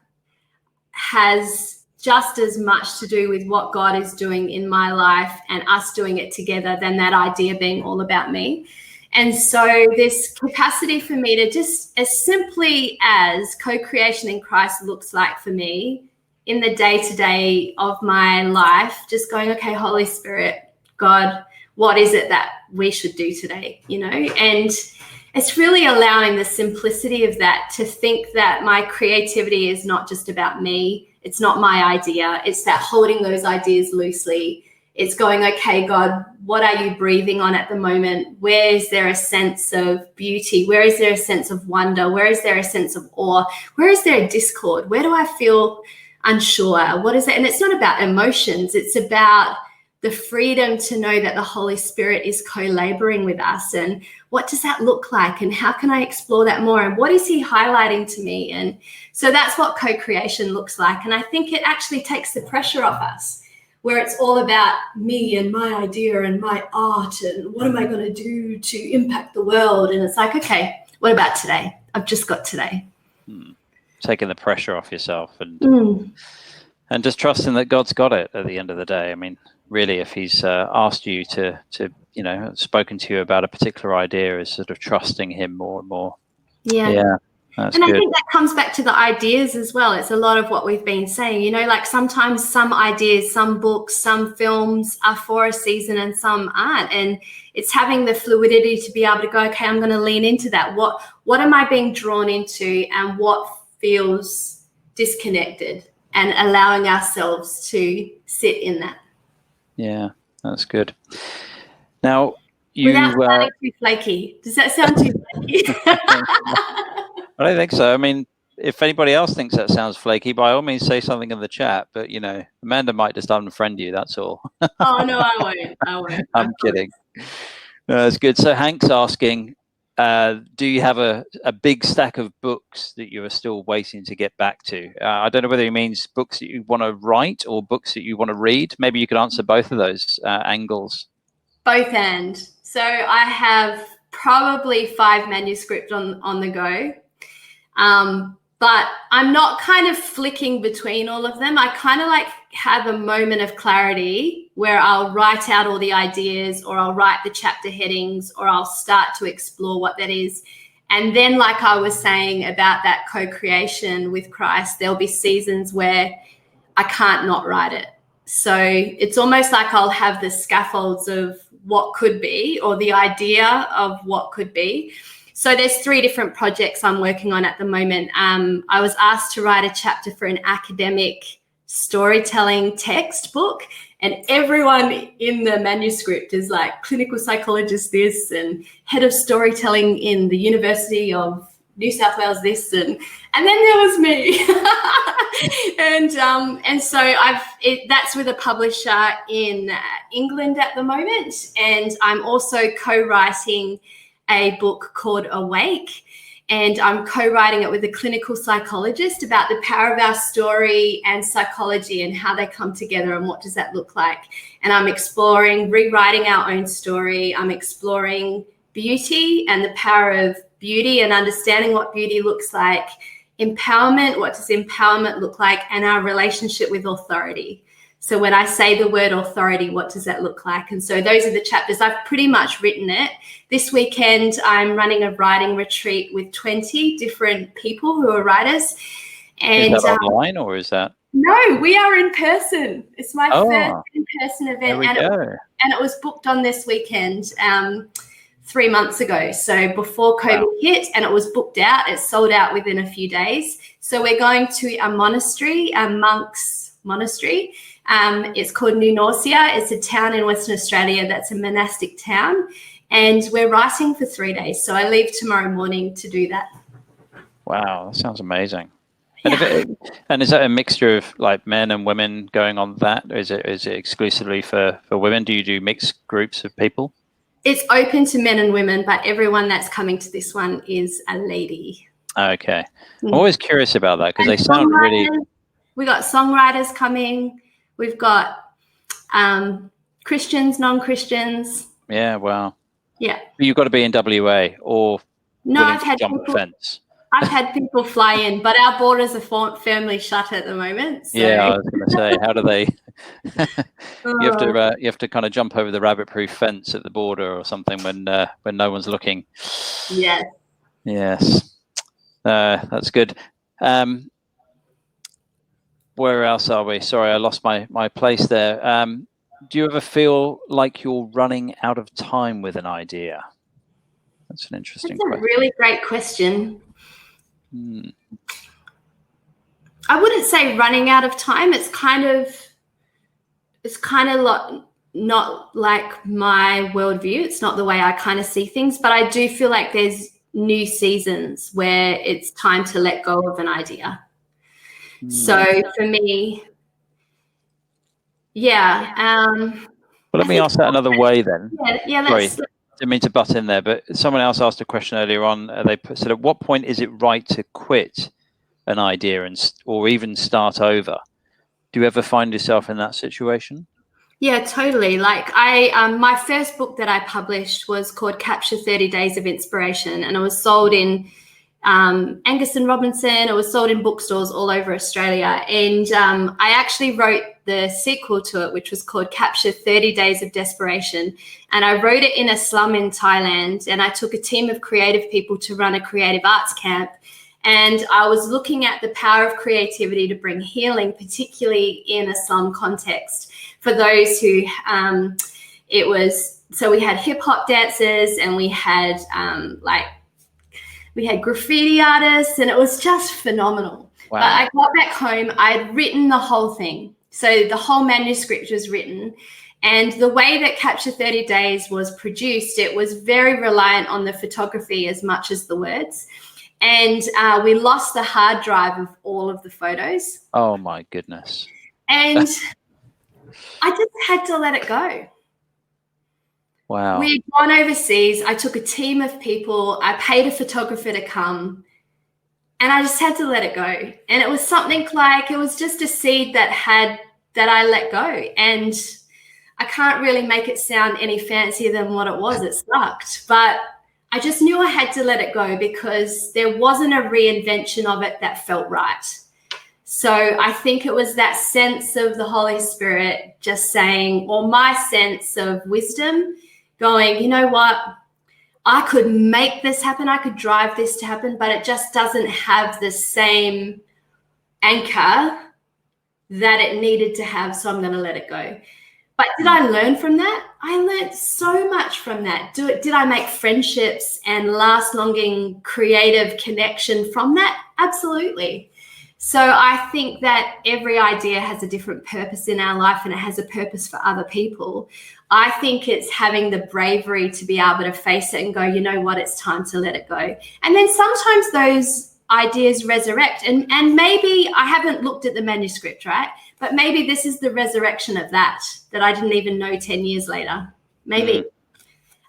has just as much to do with what God is doing in my life and us doing it together than that idea being all about me. And so this capacity for me to just as simply as co-creation in Christ looks like for me in the day-to-day of my life, just going, okay, Holy Spirit, God, what is it that we should do today? And it's really allowing the simplicity of that to think that my creativity is not just about me. It's not my idea. It's that holding those ideas loosely. It's going, okay, God, what are you breathing on at the moment? Where is there a sense of beauty? Where is there a sense of wonder? Where is there a sense of awe? Where is there a discord? Where do I feel unsure? What is it? And it's not about emotions. It's about the freedom to know that the Holy Spirit is co-laboring with us. And what does that look like? And how can I explore that more? And what is he highlighting to me? And so that's what co-creation looks like. And I think it actually takes the pressure off us, where it's all about me and my idea and my art and what am I going to do to impact the world? And it's like, okay, what about today? I've just got today. Taking the pressure off yourself and just trusting that God's got it at the end of the day. I mean, really, if he's asked you to spoken to you about a particular idea, is sort of trusting him more and more. Yeah. That's and good. I think that comes back to the ideas as well. It's a lot of what we've been saying, like sometimes some ideas, some books, some films are for a season and some aren't. And it's having the fluidity to be able to go, okay, I'm going to lean into that. What am I being drawn into and what feels disconnected, and allowing ourselves to sit in that. Yeah, that's good. Now, without sounding too flaky. Does that sound too flaky? I don't think so. I mean, if anybody else thinks that sounds flaky, by all means say something in the chat. But Amanda might just unfriend you. That's all. Oh no, I won't. I'm kidding. No, that's good. So Hank's asking, do you have a big stack of books that you are still waiting to get back to? I don't know whether he means books that you want to write or books that you want to read. Maybe you could answer both of those angles. Both and. So I have probably 5 manuscripts on the go. But I'm not kind of flicking between all of them. I kind of have a moment of clarity where I'll write out all the ideas, or I'll write the chapter headings, or I'll start to explore what that is. And then, like I was saying about that co-creation with Christ, there'll be seasons where I can't not write it. So it's almost like I'll have the scaffolds of what could be, or the idea of what could be. So there's 3 different projects I'm working on at the moment. I was asked to write a chapter for an academic storytelling textbook, and everyone in the manuscript is like clinical psychologist this, and head of storytelling in the University of New South Wales this, and then there was me. and so that's with a publisher in England at the moment, and I'm also co-writing a book called Awake, and I'm co-writing it with a clinical psychologist about the power of our story and psychology and how they come together and what does that look like. And I'm exploring rewriting our own story. I'm exploring beauty and the power of beauty and understanding what beauty looks like, empowerment, what does empowerment look like, and our relationship with authority. So when I say the word authority, what does that look like? And so those are the chapters. I've pretty much written it. This weekend, I'm running a writing retreat with 20 different people who are writers. And, is that online, or is that? No, we are in person. It's my first in-person event. And it was booked on this weekend 3 months ago. So before COVID hit, and it was booked out. It sold out within a few days. So we're going to a monastery, a monk's monastery. It's called New Norcia. It's a town in Western Australia that's a monastic town. And we're writing for 3 days. So I leave tomorrow morning to do that. Wow, that sounds amazing. Yeah. And is that a mixture of like men and women going on that? Or is it exclusively for women? Do you do mixed groups of people? It's open to men and women, but everyone that's coming to this one is a lady. Okay. I'm always curious about that because they sound really... We got songwriters coming. We've got Christians, non-Christians. Yeah, wow. Yeah. You've got to be in WA or willing to jump the fence. I've had people fly in, but our borders are firmly shut at the moment. So. Yeah, I was going to say, how do they? You have to kind of jump over the rabbit-proof fence at the border or something when no one's looking. Yes. Yes, that's good. Where else are we? Sorry, I lost my place there. Do you ever feel like you're running out of time with an idea? That's an interesting question. That's a really great question. I wouldn't say running out of time. It's kind of not like my worldview. It's not the way I kind of see things, but I do feel like there's new seasons where it's time to let go of an idea. So for me, well, let me ask that another way then. Yeah. Sorry, didn't mean to butt in there, but someone else asked a question earlier on. They said, at what point is it right to quit an idea or even start over? Do you ever find yourself in that situation? Yeah, totally. Like my first book that I published was called Capture 30 Days of Inspiration, and it was sold in Angus and Robinson. It was sold in bookstores all over Australia. And I actually wrote the sequel to it, which was called Capture 30 Days of Desperation. And I wrote it in a slum in Thailand. And I took a team of creative people to run a creative arts camp. And I was looking at the power of creativity to bring healing, particularly in a slum context. For those who, so we had hip hop dancers, and we had we had graffiti artists, and it was just phenomenal. Wow. But I got back home, I'd written the whole thing. So the whole manuscript was written. And the way that Capture 30 Days was produced, it was very reliant on the photography as much as the words. And we lost the hard drive of all of the photos. Oh, my goodness. And I just had to let it go. Wow. We had gone overseas. I took a team of people. I paid a photographer to come. And I just had to let it go. And it was something like, it was just a seed that I let go. And I can't really make it sound any fancier than what it was. It sucked. But I just knew I had to let it go because there wasn't a reinvention of it that felt right. So I think it was that sense of the Holy Spirit just saying, or my sense of wisdom going, you know what? I could make this happen. I could drive this to happen, but it just doesn't have the same anchor that it needed to have. So I'm going to let it go. But did I learn from that? I learned so much from that. Did I make friendships and last-longing creative connection from that? Absolutely. So I think that every idea has a different purpose in our life, and it has a purpose for other people. I think it's having the bravery to be able to face it and go, you know what, it's time to let it go. And then sometimes those ideas resurrect. And maybe I haven't looked at the manuscript, right? But maybe this is the resurrection of that I didn't even know 10 years later. Maybe.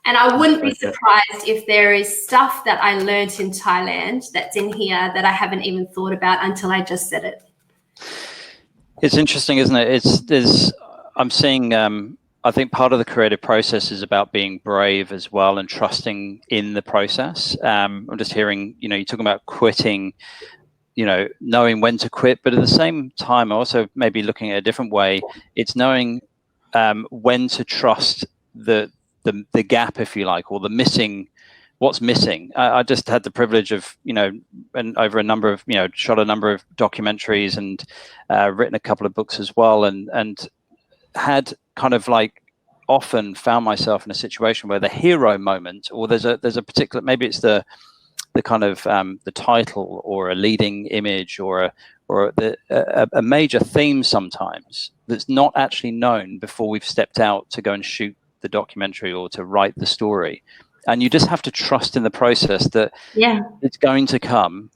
And I wouldn't be surprised if there is stuff that I learned in Thailand that's in here that I haven't even thought about until I just said it. It's interesting, isn't it? I'm seeing, I think part of the creative process is about being brave as well and trusting in the process. I'm just hearing, you're talking about quitting, knowing when to quit, but at the same time, also maybe looking at a different way, it's knowing when to trust the gap, if you like, or what's missing. I just had the privilege of, and over a number of, shot a number of documentaries and written a couple of books as well, and had kind of like often found myself in a situation where the hero moment, or there's a particular, maybe it's the kind of the title or a leading image or a major theme sometimes that's not actually known before we've stepped out to go and shoot the documentary or to write the story. And you just have to trust in the process that it's going to come.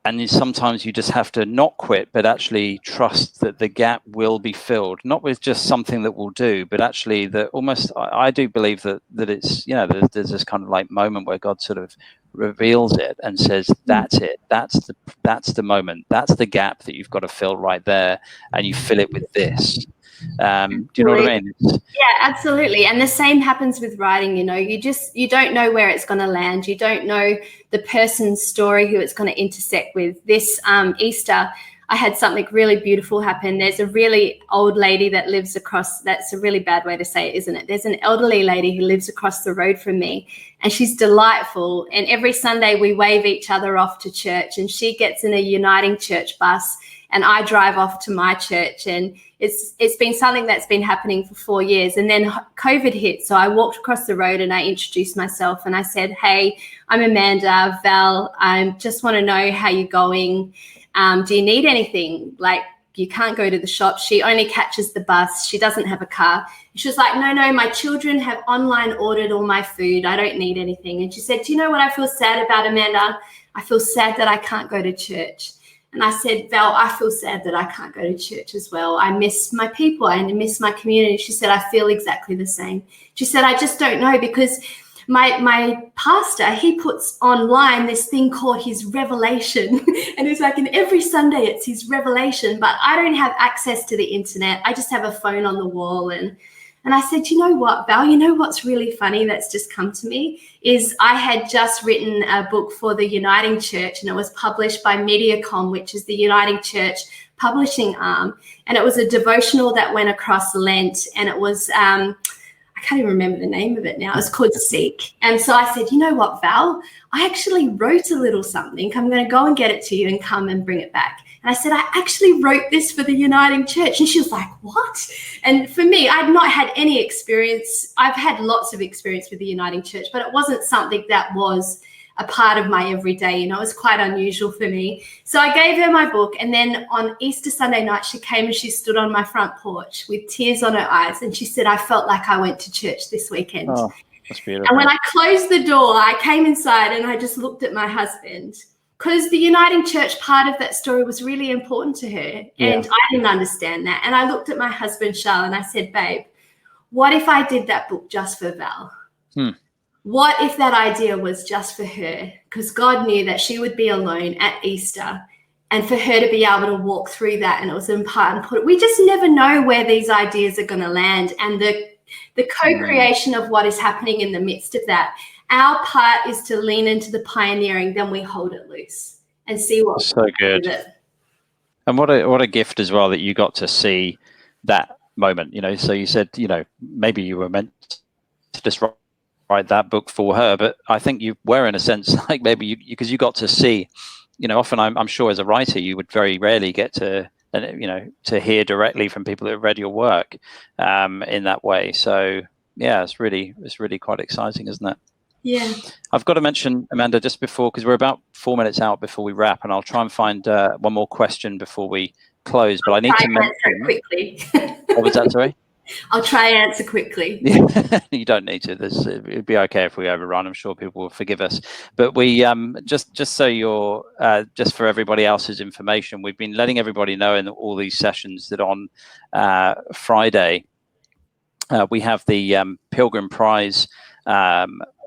And sometimes you just have to not quit, but actually trust that the gap will be filled, not with just something that we'll do, but actually that almost, I do believe that it's, there's this kind of like moment where God sort of reveals it and says, that's it, that's the moment, that's the gap that you've got to fill right there, and you fill it with this. Do you know what I mean? Yeah, absolutely. And the same happens with writing. You don't know where it's going to land. You don't know the person's story who it's going to intersect with. This Easter, I had something really beautiful happen. There's a really old lady that lives across, that's a really bad way to say it, isn't it? There's an elderly lady who lives across the road from me, and she's delightful. And every Sunday we wave each other off to church, and she gets in a Uniting Church bus and I drive off to my church. And it's been something that's been happening for 4 years. And then COVID hit. So I walked across the road and I introduced myself and I said, hey, I'm Amanda, Val. I just want to know how you're going. Do you need anything? Like, you can't go to the shop. She only catches the bus. She doesn't have a car. She was like, no, my children have online ordered all my food. I don't need anything. And she said, do you know what I feel sad about, Amanda? I feel sad that I can't go to church. And I said, Val, I feel sad that I can't go to church as well. I miss my people. I miss my community. She said, I feel exactly the same. She said, I just don't know, because my pastor, he puts online this thing called his revelation. And it's like, and every Sunday it's his revelation, but I don't have access to the internet. I just have a phone on the wall. And I said, you know what, Val, you know what's really funny that's just come to me is I had just written a book for the Uniting Church, and it was published by Mediacom, which is the Uniting Church publishing arm. And it was a devotional that went across Lent, and it was, I can't even remember the name of it now. It was called Seek. And so I said, you know what, Val, I actually wrote a little something. I'm going to go and get it to you and come and bring it back. And I said, I actually wrote this for the Uniting Church. And she was like, what? And for me, I'd not had any experience. I've had lots of experience with the Uniting Church, but it wasn't something that was a part of my everyday. It was quite unusual for me. So I gave her my book. And then on Easter Sunday night, she came and she stood on my front porch with tears on her eyes. And she said, I felt like I went to church this weekend. Oh, that's beautiful. And when I closed the door, I came inside and I just looked at my husband, because the Uniting Church part of that story was really important to her. And I didn't understand that. And I looked at my husband, Charles, and I said, babe, what if I did that book just for Val? What if that idea was just for her? Because God knew that she would be alone at Easter, and for her to be able to walk through that, and it was in part and put. We just never know where these ideas are going to land, and the co-creation of what is happening in the midst of that. Our part is to lean into the pioneering, then we hold it loose and see what's so good. With it. And what a gift as well that you got to see that moment. So you said, maybe you were meant to just write that book for her, but I think you were, in a sense, like maybe because you got to see. Often I'm sure as a writer you would very rarely get to hear directly from people that have read your work in that way. So yeah, it's really quite exciting, isn't it? Yeah. I've got to mention, Amanda, just before, because we're about 4 minutes out before we wrap, and I'll try and find one more question before we close. But I need to mention quickly. What was that? Sorry. I'll try and answer quickly. You don't need to. It'd be okay if we overrun. I'm sure people will forgive us. But we just so you're just for everybody else's information, we've been letting everybody know in all these sessions that on Friday we have the Pilgrim Prize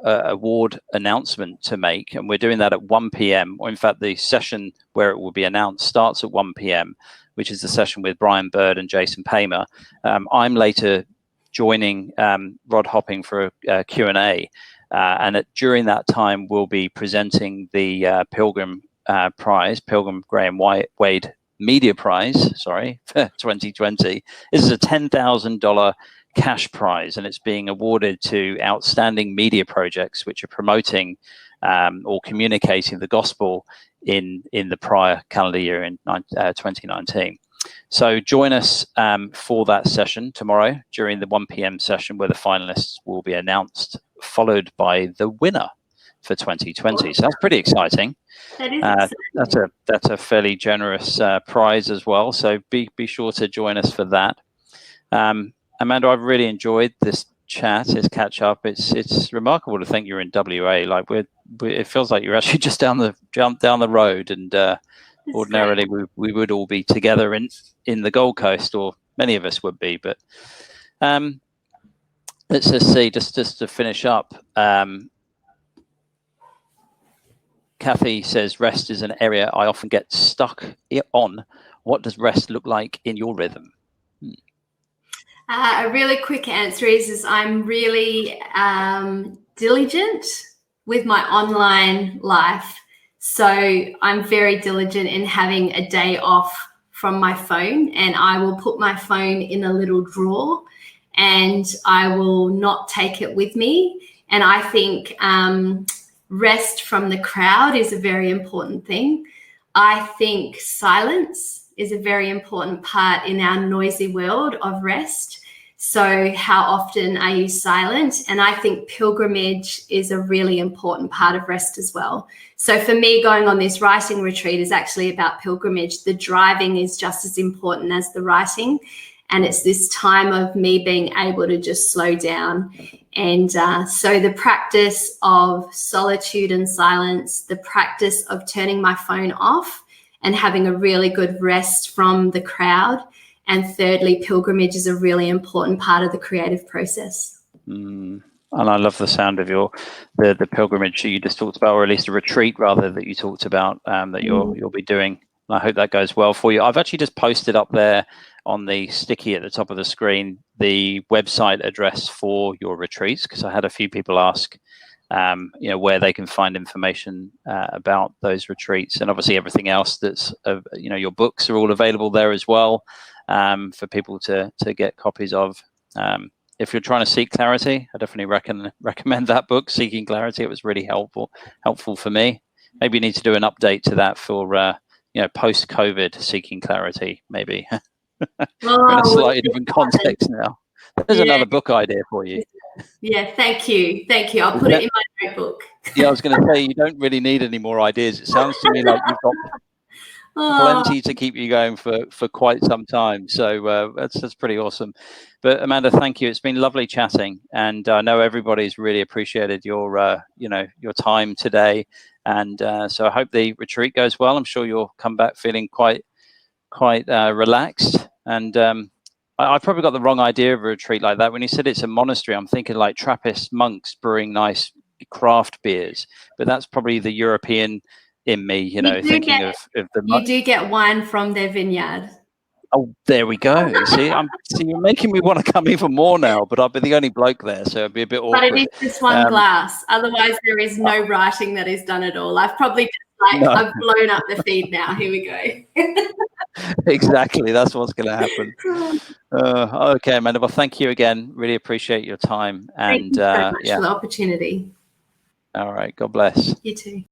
award announcement to make, and we're doing that at 1 p.m. or in fact the session where it will be announced starts at 1 p.m., which is the session with Brian Bird and Jason Paymer. I'm later joining Rod Hopping for a Q&A, and during that time we'll be presenting the Pilgrim Prize, Pilgrim Graham Wade Media Prize, for 2020. This is a $10,000 cash prize, and it's being awarded to outstanding media projects which are promoting or communicating the gospel in the prior calendar year in 2019. So join us for that session tomorrow during the 1 p.m. session, where the finalists will be announced, followed by the winner for 2020. So that's pretty exciting. That is exciting. That's a fairly generous prize as well. So be sure to join us for that. Amanda, I've really enjoyed this chat, this catch up. It's remarkable to think you're in WA. Like it feels like you're actually just down the road, and ordinarily we would all be together in the Gold Coast, or many of us would be. But let's just see, just to finish up. Kathy says, rest is an area I often get stuck on. What does rest look like in your rhythm? A really quick answer is I'm really diligent with my online life. So I'm very diligent in having a day off from my phone, and I will put my phone in a little drawer and I will not take it with me. And I think rest from the crowd is a very important thing. I think silence is a very important part in our noisy world of rest. So how often are you silent? And I think pilgrimage is a really important part of rest as well. So for me, going on this writing retreat is actually about pilgrimage. The driving is just as important as the writing. And it's this time of me being able to just slow down. And so the practice of solitude and silence, the practice of turning my phone off and having a really good rest from the crowd. And thirdly, pilgrimage is a really important part of the creative process. And I love the sound of the pilgrimage you just talked about, or at least a retreat rather, that you talked about that you'll be doing. And I hope that goes well for you. I've actually just posted up there on the sticky at the top of the screen the website address for your retreats, because I had a few people ask where they can find information about those retreats, and obviously everything else that's your books are all available there as well, for people to get copies of. If you're trying to seek clarity, I definitely recommend that book, Seeking Clarity. It was really helpful for me. Maybe you need to do an update to that for post-COVID Seeking Clarity, maybe. We're in a slightly different context now. There's another book idea for you. Yeah, thank you. I'll put it in my notebook. Yeah, I was going to say, you don't really need any more ideas. It sounds to me like you've got plenty to keep you going for quite some time. So that's pretty awesome. But Amanda, thank you. It's been lovely chatting, and I know everybody's really appreciated your time today. And so I hope the retreat goes well. I'm sure you'll come back feeling quite relaxed. And I've probably got the wrong idea of a retreat like that. When you said it's a monastery, I'm thinking like Trappist monks brewing nice craft beers. But that's probably the European in me, thinking of the. You do get wine from their vineyard. Oh, there we go. See, you're making me want to come even more now. But I'll be the only bloke there, so it'd be a bit awkward. But it is just one glass. Otherwise, there is no writing that is done at all. I've probably I've blown up the feed now. Here we go. Exactly. That's what's going to happen. Okay, Amanda. Well, thank you again. Really appreciate your time. And thank you so much for the opportunity. All right. God bless. You too.